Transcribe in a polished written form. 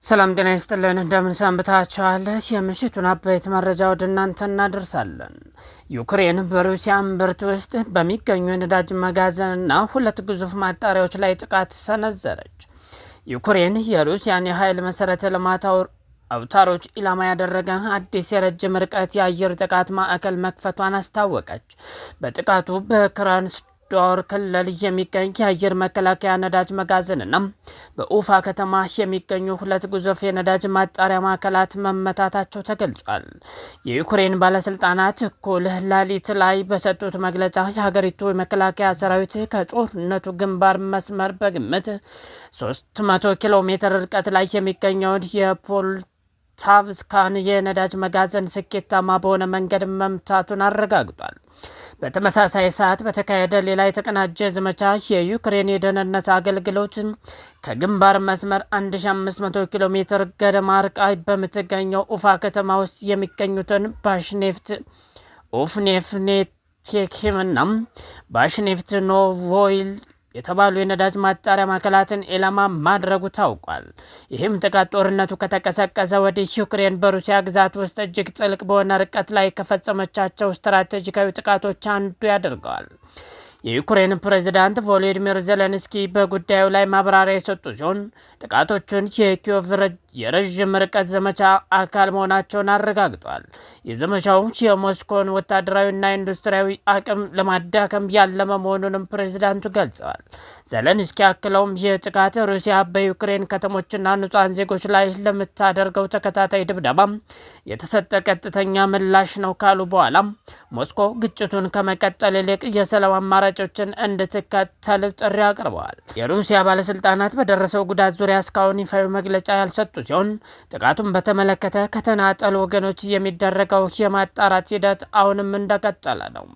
ሰላም ጤና ይስጥልን እንደምን ሰንብታችኋል? የምሽቱን አበይት መረጃ ወደ እናንተ እናደርሳለን። ዩክሬን በሩሲያ እምብርት ውስጥ በሚገኙ የነዳጅ መጋዘንና ሁለት ግዙፍ ማጣሪያዎች ላይ ጥቃት ሰነዘረች። ዩክሬን የሩሲያን የኃይል መሰረተ ልማት አውታሮች ኢላማ ያደረገ አዲስ የረጅም ርቀት የአየር ጥቃት ማዕከል መክፈቷን አስታወቀች። በጥቃቱ በክራስኖዳር ክልል የሚገኝ የአየር መከላከያ ነዳጅ መጋዘንና በኡፋ ከተማ የሚገኙ ሁለት ግዙፍ የነዳጅ ማጣሪያ ማዕከላት መመታታቸው ተገልጿል። የዩክሬን ባለስልጣናት እኩለ ሌሊት ላይ በሰጡት መግለጫ የሀገሪቱ የመከላከያ ሰራዊት ከጦርነቱ ግንባር መስመር በግምት 300 ኪሎ ሜትር ርቀት ላይ የሚገኘውን የፖልታቭስካን የነዳጅ መጋዘን ስኬታማ በሆነ መንገድ መምታቱን አረጋግጧል። በተመሳሳይ ሰዓት በተካሄደ ሌላ የተቀናጀ ዘመቻ የዩክሬን የደህንነት አገልግሎት ከግንባር መስመር 1500 ኪሎ ሜትር ገደማ ርቃ በምትገኘው ኡፋ ከተማ ውስጥ የሚገኙትን ኦፍኔፍኔቴኪምና ባሽኔፍት ኖቮይል የተባሉ የነዳጅ ማጣሪያ ማዕከላትን ኢላማ ማድረጉ ታውቋል። ይህም ጥቃት ጦርነቱ ከተቀሰቀሰ ወዲህ ዩክሬን በሩሲያ ግዛት ውስጥ እጅግ ጥልቅ በሆነ ርቀት ላይ ከፈጸመቻቸው ስትራቴጂካዊ ጥቃቶች አንዱ ያደርገዋል። የዩክሬን ፕሬዝዳንት ቮሎዲሚር ዜሌንስኪ በጉዳዩ ላይ ማብራሪያ የሰጡ ሲሆን ጥቃቶቹን የኪየቭ የረዥም ርቀት ዘመቻ አካል መሆናቸውን አረጋግጧል። የዘመቻው የሞስኮን ወታደራዊና ኢንዱስትሪያዊ አቅም ለማዳከም ያለመ መሆኑንም ፕሬዝዳንቱ ገልጸዋል። ዜሌንስኪ አክለውም ይህ ጥቃት ሩሲያ በዩክሬን ከተሞችና ንጹሐን ዜጎች ላይ ለምታደርገው ተከታታይ ድብደባ የተሰጠ ቀጥተኛ ምላሽ ነው ካሉ በኋላ ሞስኮ ግጭቱን ከመቀጠል ይልቅ የሰላም አማራጮችን እንድትከተል ጥሪ አቅርበዋል። የሩሲያ ባለስልጣናት በደረሰው ጉዳት ዙሪያ እስካሁን ይፋዊ መግለጫ ያልሰጡ ሲሆን ጥቃቱን በተመለከተ ከተናጠል ወገኖች የሚደረገው የማጣራት ሂደት አሁንም እንደቀጠለ ነው።